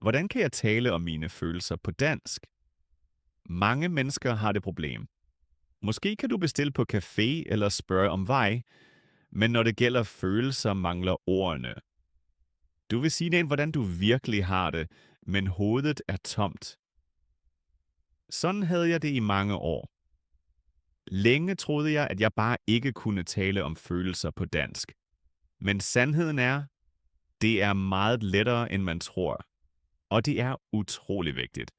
Hvordan kan jeg tale om mine følelser på dansk? Mange mennesker har det problem. Måske kan du bestille på café eller spørge om vej, men når det gælder følelser, mangler ordene. Du vil sige det, hvordan du virkelig har det, men hovedet er tomt. Sådan havde jeg det i mange år. Længe troede jeg, at jeg bare ikke kunne tale om følelser på dansk. Men sandheden er, det er meget lettere, end man tror. Og det er utrolig vigtigt.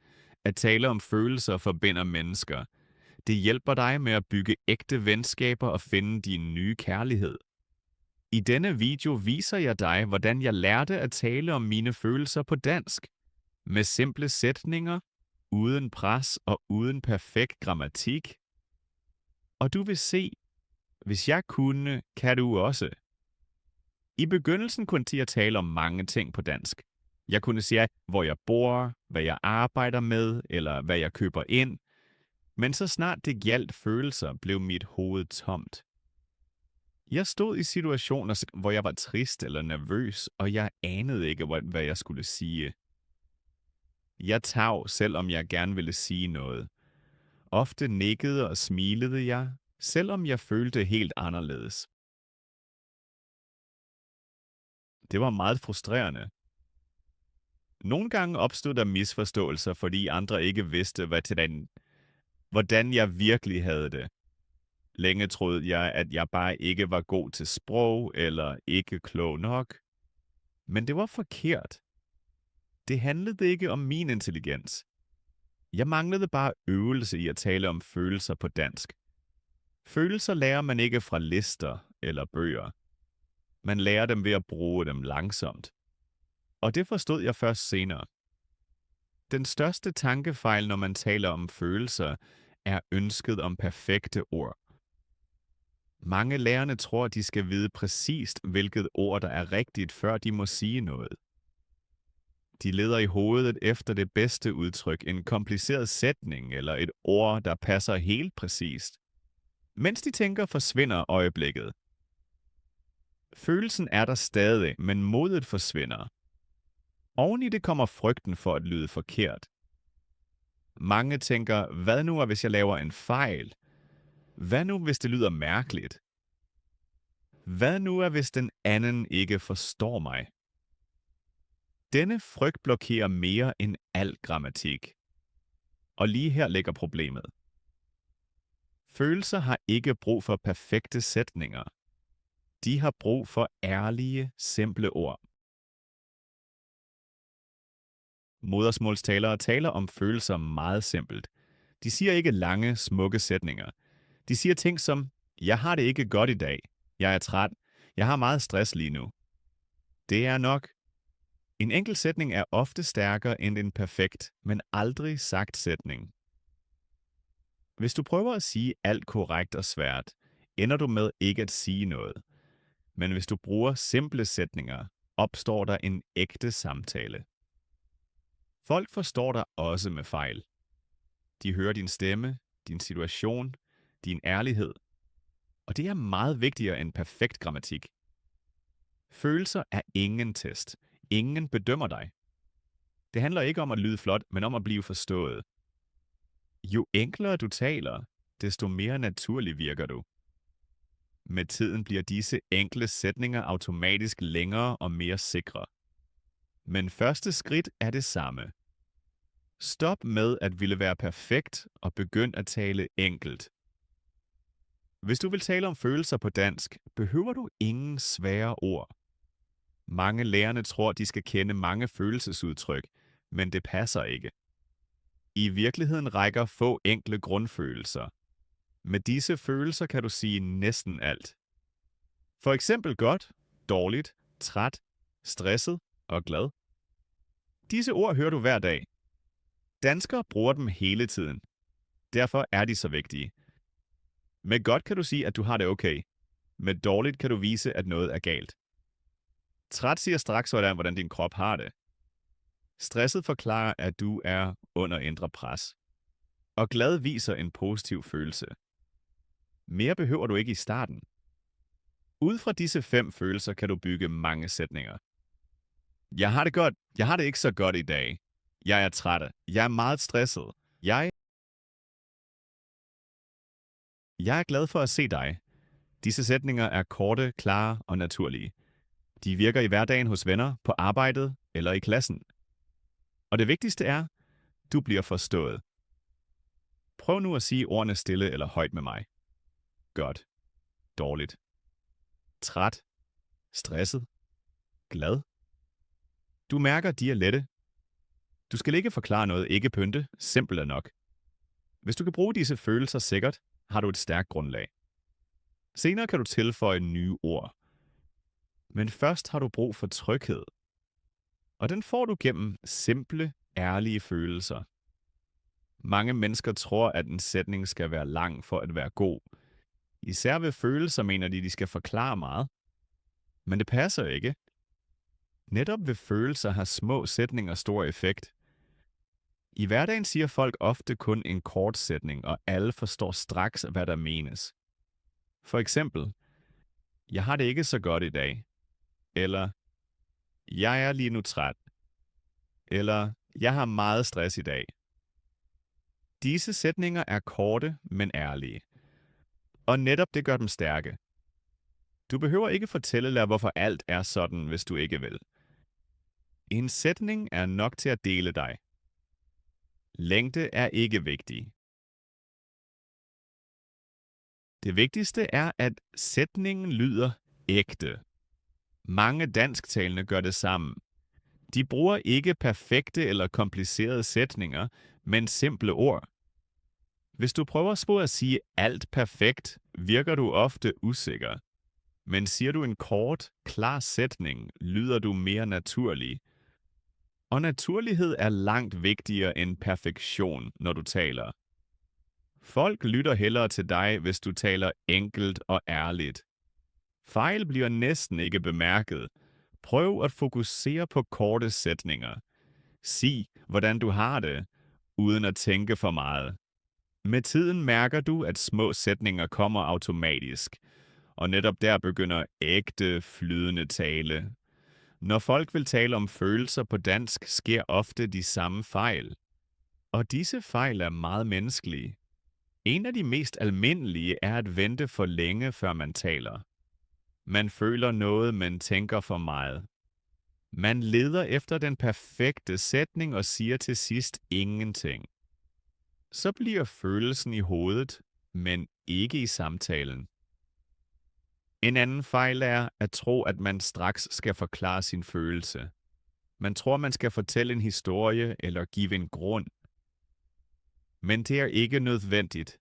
At tale om følelser forbinder mennesker. Det hjælper dig med at bygge ægte venskaber og finde din nye kærlighed. I denne video viser jeg dig, hvordan jeg lærte at tale om mine følelser på dansk. Med simple sætninger, uden pres og uden perfekt grammatik. Og du vil se, hvis jeg kunne, kan du også. I begyndelsen kunne jeg tale om mange ting på dansk. Jeg kunne sige, hvor jeg bor, hvad jeg arbejder med, eller hvad jeg køber ind. Men så snart det gjaldt følelser, blev mit hoved tomt. Jeg stod i situationer, hvor jeg var trist eller nervøs, og jeg anede ikke, hvad jeg skulle sige. Jeg tav, selvom jeg gerne ville sige noget. Ofte nikkede og smilede jeg, selvom jeg følte helt anderledes. Det var meget frustrerende. Nogle gange opstod der misforståelser, fordi andre ikke vidste, hvordan jeg virkelig havde det. Længe troede jeg, at jeg bare ikke var god til sprog eller ikke klog nok. Men det var forkert. Det handlede ikke om min intelligens. Jeg manglede bare øvelse i at tale om følelser på dansk. Følelser lærer man ikke fra lister eller bøger. Man lærer dem ved at bruge dem langsomt. Og det forstod jeg først senere. Den største tankefejl, når man taler om følelser, er ønsket om perfekte ord. Mange lærerne tror, de skal vide præcist, hvilket ord der er rigtigt, før de må sige noget. De leder i hovedet efter det bedste udtryk, en kompliceret sætning eller et ord, der passer helt præcist. Mens de tænker, forsvinder øjeblikket. Følelsen er der stadig, men modet forsvinder. Oven i det kommer frygten for at lyde forkert. Mange tænker, hvad nu hvis jeg laver en fejl? Hvad nu hvis det lyder mærkeligt? Hvad nu hvis den anden ikke forstår mig? Denne frygt blokerer mere end al grammatik. Og lige her ligger problemet. Følelser har ikke brug for perfekte sætninger. De har brug for ærlige, simple ord. Modersmålstalere taler om følelser meget simpelt. De siger ikke lange, smukke sætninger. De siger ting som, jeg har det ikke godt i dag. Jeg er træt. Jeg har meget stress lige nu. Det er nok. En enkelt sætning er ofte stærkere end en perfekt, men aldrig sagt sætning. Hvis du prøver at sige alt korrekt og svært, ender du med ikke at sige noget. Men hvis du bruger simple sætninger, opstår der en ægte samtale. Folk forstår dig også med fejl. De hører din stemme, din situation, din ærlighed. Og det er meget vigtigere end perfekt grammatik. Følelser er ingen test. Ingen bedømmer dig. Det handler ikke om at lyde flot, men om at blive forstået. Jo enklere du taler, desto mere naturlig virker du. Med tiden bliver disse enkle sætninger automatisk længere og mere sikre. Men første skridt er det samme. Stop med at ville være perfekt og begynd at tale enkelt. Hvis du vil tale om følelser på dansk, behøver du ingen svære ord. Mange lærerne tror, de skal kende mange følelsesudtryk, men det passer ikke. I virkeligheden rækker få enkle grundfølelser. Med disse følelser kan du sige næsten alt. For eksempel godt, dårligt, træt, stresset og glad. Disse ord hører du hver dag. Danskere bruger dem hele tiden. Derfor er de så vigtige. Med godt kan du sige, at du har det okay. Med dårligt kan du vise, at noget er galt. Træt siger straks, hvordan din krop har det. Stresset forklarer, at du er under indre pres. Og glad viser en positiv følelse. Mere behøver du ikke i starten. Ud fra disse 5 følelser kan du bygge mange sætninger. Jeg har det godt. Jeg har det ikke så godt i dag. Jeg er træt. Jeg er meget stresset. Jeg er glad for at se dig. Disse sætninger er korte, klare og naturlige. De virker i hverdagen hos venner, på arbejdet eller i klassen. Og det vigtigste er, du bliver forstået. Prøv nu at sige ordene stille eller højt med mig. Godt. Dårligt. Træt. Stresset. Glad. Du mærker, de er lette. Du skal ikke forklare noget, ikke pynte. Simpelt er nok. Hvis du kan bruge disse følelser sikkert, har du et stærkt grundlag. Senere kan du tilføje nye ord. Men først har du brug for tryghed. Og den får du gennem simple, ærlige følelser. Mange mennesker tror, at en sætning skal være lang for at være god. Især ved følelser mener de skal forklare meget. Men det passer ikke. Netop ved følelser har små sætninger stor effekt. I hverdagen siger folk ofte kun en kort sætning, og alle forstår straks, hvad der menes. For eksempel, jeg har det ikke så godt i dag. Eller, jeg er lige nu træt. Eller, jeg har meget stress i dag. Disse sætninger er korte, men ærlige. Og netop det gør dem stærke. Du behøver ikke fortælle dig, hvorfor alt er sådan, hvis du ikke vil. En sætning er nok til at dele dig. Længde er ikke vigtig. Det vigtigste er, at sætningen lyder ægte. Mange dansktalende gør det samme. De bruger ikke perfekte eller komplicerede sætninger, men simple ord. Hvis du prøver på at sige alt perfekt, virker du ofte usikker. Men siger du en kort, klar sætning, lyder du mere naturlig. Og naturlighed er langt vigtigere end perfektion, når du taler. Folk lytter hellere til dig, hvis du taler enkelt og ærligt. Fejl bliver næsten ikke bemærket. Prøv at fokusere på korte sætninger. Sig, hvordan du har det, uden at tænke for meget. Med tiden mærker du, at små sætninger kommer automatisk, og netop der begynder ægte, flydende tale. Når folk vil tale om følelser på dansk, sker ofte de samme fejl. Og disse fejl er meget menneskelige. En af de mest almindelige er at vente for længe, før man taler. Man føler noget, men tænker for meget. Man leder efter den perfekte sætning og siger til sidst ingenting. Så bliver følelsen i hovedet, men ikke i samtalen. En anden fejl er at tro, at man straks skal forklare sin følelse. Man tror, man skal fortælle en historie eller give en grund. Men det er ikke nødvendigt.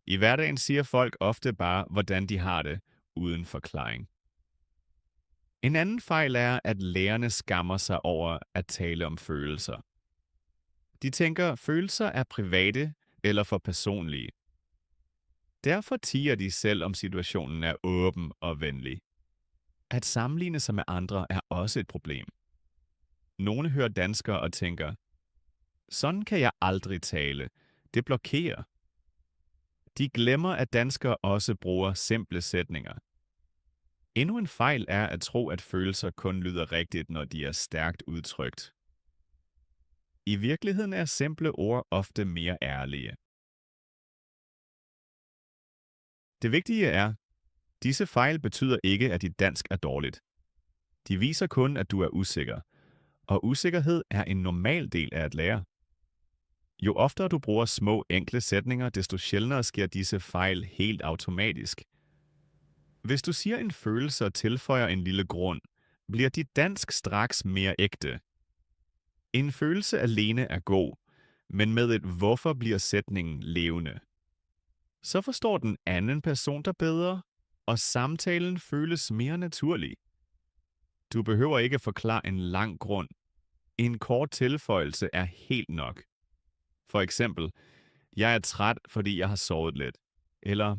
I hverdagen siger folk ofte bare, hvordan de har det, uden forklaring. En anden fejl er, at lærerne skammer sig over at tale om følelser. De tænker, at følelser er private eller for personlige. Derfor tier de selv, om situationen er åben og venlig. At sammenligne sig med andre er også et problem. Nogle hører danskere og tænker, sådan kan jeg aldrig tale. Det blokerer. De glemmer, at danskere også bruger simple sætninger. Endnu en fejl er at tro, at følelser kun lyder rigtigt, når de er stærkt udtrykt. I virkeligheden er simple ord ofte mere ærlige. Det vigtige er, disse fejl betyder ikke, at dit dansk er dårligt. De viser kun, at du er usikker, og usikkerhed er en normal del af at lære. Jo oftere du bruger små, enkle sætninger, desto sjældnere sker disse fejl helt automatisk. Hvis du siger en følelse og tilføjer en lille grund, bliver dit dansk straks mere ægte. En følelse alene er god, men med et hvorfor bliver sætningen levende. Så forstår den anden person dig bedre, og samtalen føles mere naturlig. Du behøver ikke forklare en lang grund. En kort tilføjelse er helt nok. For eksempel, jeg er træt, fordi jeg har sovet lidt. Eller,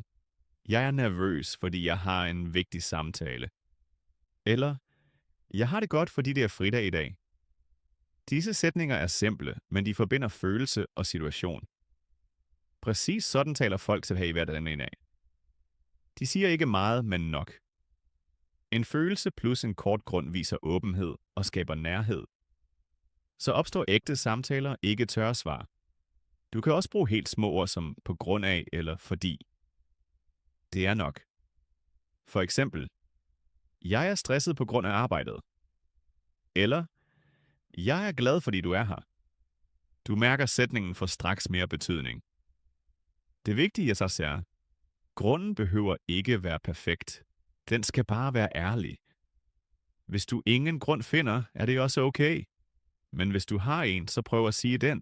jeg er nervøs, fordi jeg har en vigtig samtale. Eller, jeg har det godt, fordi det er fridag i dag. Disse sætninger er simple, men de forbinder følelse og situation. Præcis sådan taler folk til her i hverdagen i dag. De siger ikke meget, men nok. En følelse plus en kort grund viser åbenhed og skaber nærhed. Så opstår ægte samtaler, ikke tørre svar. Du kan også bruge helt små ord som på grund af eller fordi. Det er nok. For eksempel, jeg er stresset på grund af arbejdet. Eller, jeg er glad, fordi du er her. Du mærker, at sætningen får straks mere betydning. Det vigtige er så, grunden behøver ikke være perfekt. Den skal bare være ærlig. Hvis du ingen grund finder, er det også okay. Men hvis du har en, så prøv at sige den.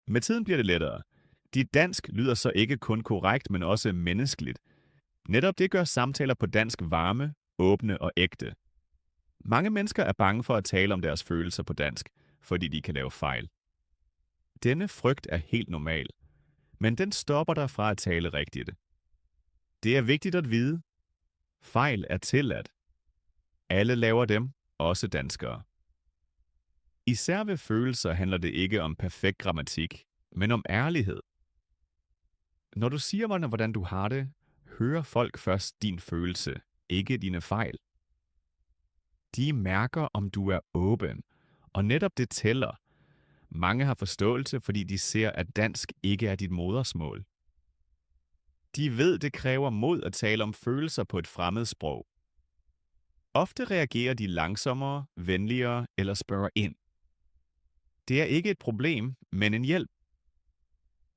Med tiden bliver det lettere. Dit dansk lyder så ikke kun korrekt, men også menneskeligt. Netop det gør samtaler på dansk varme, åbne og ægte. Mange mennesker er bange for at tale om deres følelser på dansk, fordi de kan lave fejl. Denne frygt er helt normal, men den stopper dig fra at tale rigtigt. Det er vigtigt at vide. Fejl er tilladt. Alle laver dem, også danskere. Især ved følelser handler det ikke om perfekt grammatik, men om ærlighed. Når du siger mig, hvordan du har det, hører folk først din følelse, ikke dine fejl. De mærker, om du er åben, og netop det tæller. Mange har forståelse, fordi de ser, at dansk ikke er dit modersmål. De ved, det kræver mod at tale om følelser på et fremmed sprog. Ofte reagerer de langsommere, venligere eller spørger ind. Det er ikke et problem, men en hjælp.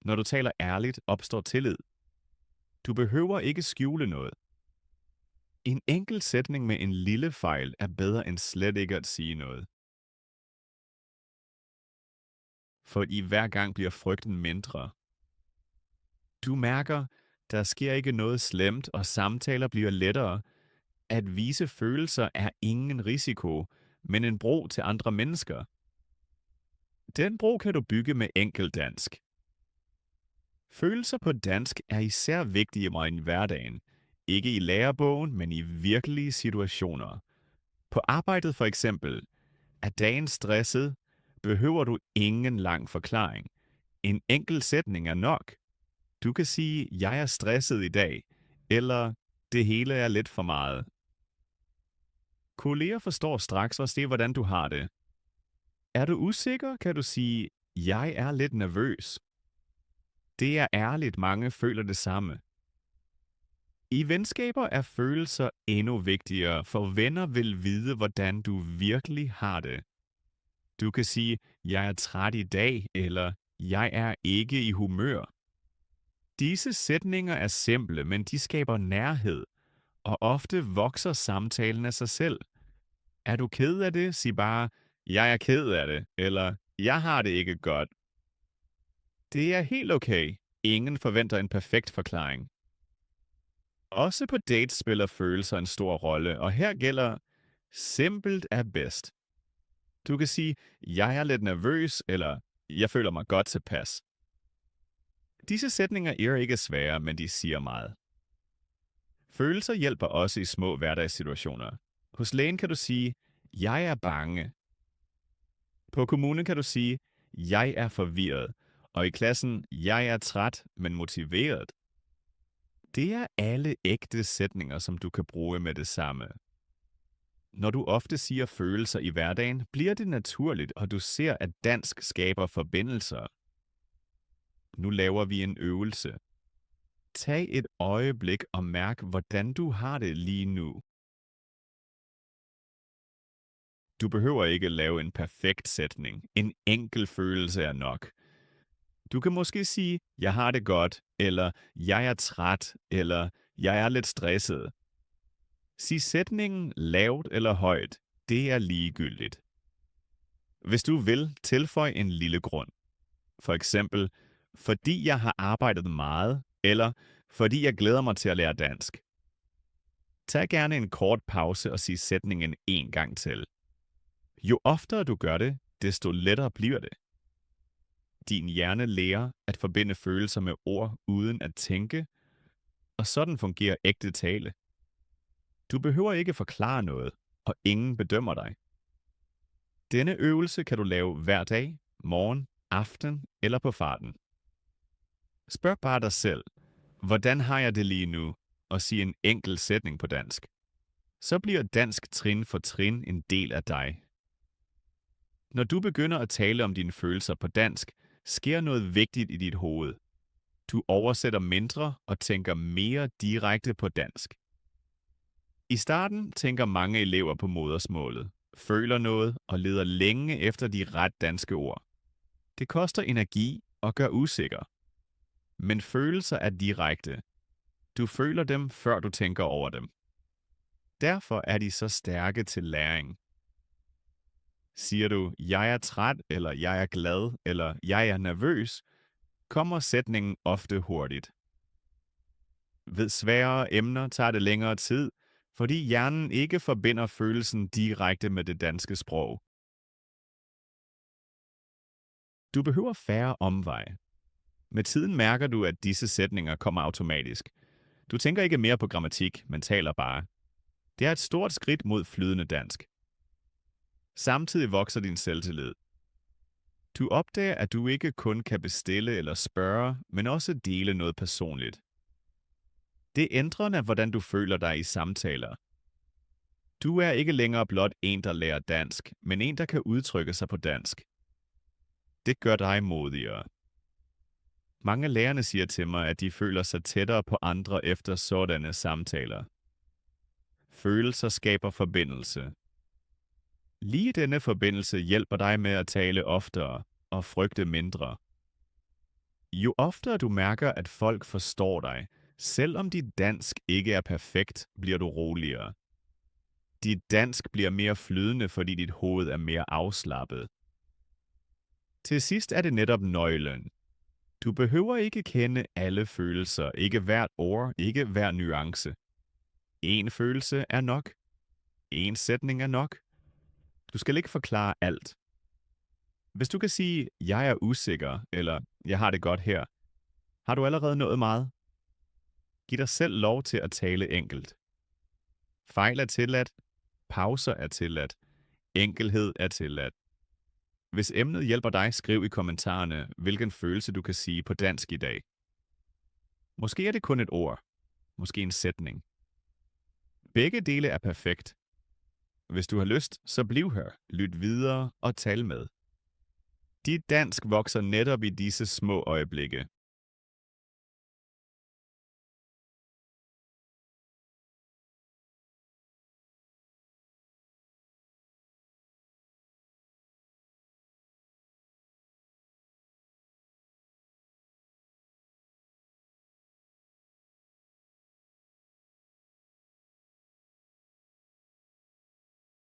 Når du taler ærligt, opstår tillid. Du behøver ikke skjule noget. En enkelt sætning med en lille fejl er bedre end slet ikke at sige noget. For i hver gang bliver frygten mindre. Du mærker, der sker ikke noget slemt, og samtaler bliver lettere. At vise følelser er ingen risiko, men en bro til andre mennesker. Den bro kan du bygge med enkel dansk. Følelser på dansk er især vigtige i hverdagen. Ikke i lærebogen, men i virkelige situationer. På arbejdet for eksempel. Er dagen stresset, behøver du ingen lang forklaring. En enkelt sætning er nok. Du kan sige, jeg er stresset i dag, eller det hele er lidt for meget. Kolleger forstår straks og se, hvordan du har det. Er du usikker, kan du sige, jeg er lidt nervøs. Det er ærligt, mange føler det samme. I venskaber er følelser endnu vigtigere, for venner vil vide, hvordan du virkelig har det. Du kan sige, jeg er træt i dag, eller jeg er ikke i humør. Disse sætninger er simple, men de skaber nærhed, og ofte vokser samtalen af sig selv. Er du ked af det? Sig bare, jeg er ked af det, eller jeg har det ikke godt. Det er helt okay. Ingen forventer en perfekt forklaring. Også på dates spiller følelser en stor rolle, og her gælder, simpelt er bedst. Du kan sige, jeg er lidt nervøs, eller jeg føler mig godt tilpas. Disse sætninger er ikke svære, men de siger meget. Følelser hjælper også i små hverdagssituationer. Hos lægen kan du sige, jeg er bange. På kommunen kan du sige, jeg er forvirret. Og i klassen, jeg er træt, men motiveret. Det er alle ægte sætninger, som du kan bruge med det samme. Når du ofte siger følelser i hverdagen, bliver det naturligt, og du ser, at dansk skaber forbindelser. Nu laver vi en øvelse. Tag et øjeblik og mærk, hvordan du har det lige nu. Du behøver ikke lave en perfekt sætning. En enkel følelse er nok. Du kan måske sige, jeg har det godt, eller jeg er træt, eller jeg er lidt stresset. Sig sætningen lavt eller højt. Det er ligegyldigt. Hvis du vil, tilføj en lille grund. For eksempel, fordi jeg har arbejdet meget, eller fordi jeg glæder mig til at lære dansk. Tag gerne en kort pause og sig sætningen en gang til. Jo oftere du gør det, desto lettere bliver det. Din hjerne lærer at forbinde følelser med ord uden at tænke, og sådan fungerer ægte tale. Du behøver ikke forklare noget, og ingen bedømmer dig. Denne øvelse kan du lave hver dag, morgen, aften eller på farten. Spørg bare dig selv, hvordan har jeg det lige nu, og sig en enkelt sætning på dansk. så bliver dansk trin for trin en del af dig. Når du begynder at tale om dine følelser på dansk, sker noget vigtigt i dit hoved. Du oversætter mindre og tænker mere direkte på dansk. I starten tænker mange elever på modersmålet, føler noget og leder længe efter de ret danske ord. Det koster energi og gør usikker. Men følelser er direkte. Du føler dem, før du tænker over dem. Derfor er de så stærke til læring. Siger du, jeg er træt, eller jeg er glad, eller jeg er nervøs, kommer sætningen ofte hurtigt. Ved sværere emner tager det længere tid, fordi hjernen ikke forbinder følelsen direkte med det danske sprog. Du behøver færre omveje. Med tiden mærker du, at disse sætninger kommer automatisk. Du tænker ikke mere på grammatik, men taler bare. Det er et stort skridt mod flydende dansk. Samtidig vokser din selvtillid. Du opdager, at du ikke kun kan bestille eller spørge, men også dele noget personligt. Det ændrer, hvordan du føler dig i samtaler. Du er ikke længere blot en, der lærer dansk, men en, der kan udtrykke sig på dansk. Det gør dig modigere. Mange lærerne siger til mig, at de føler sig tættere på andre efter sådanne samtaler. Følelser skaber forbindelse. Lige denne forbindelse hjælper dig med at tale oftere og frygte mindre. Jo oftere du mærker, at folk forstår dig, selvom dit dansk ikke er perfekt, bliver du roligere. Dit dansk bliver mere flydende, fordi dit hoved er mere afslappet. Til sidst er det netop nøglen. Du behøver ikke kende alle følelser, ikke hvert ord, ikke hver nuance. En følelse er nok. En sætning er nok. Du skal ikke forklare alt. Hvis du kan sige, jeg er usikker, eller jeg har det godt her, har du allerede nået meget. Giv dig selv lov til at tale enkelt. Fejl er tilladt. Pauser er tilladt. Enkelhed er tilladt. Hvis emnet hjælper dig, skriv i kommentarerne, hvilken følelse du kan sige på dansk i dag. Måske er det kun et ord. Måske en sætning. Begge dele er perfekt. Hvis du har lyst, så bliv her, lyt videre og tal med. Dit dansk vokser netop i disse små øjeblikke.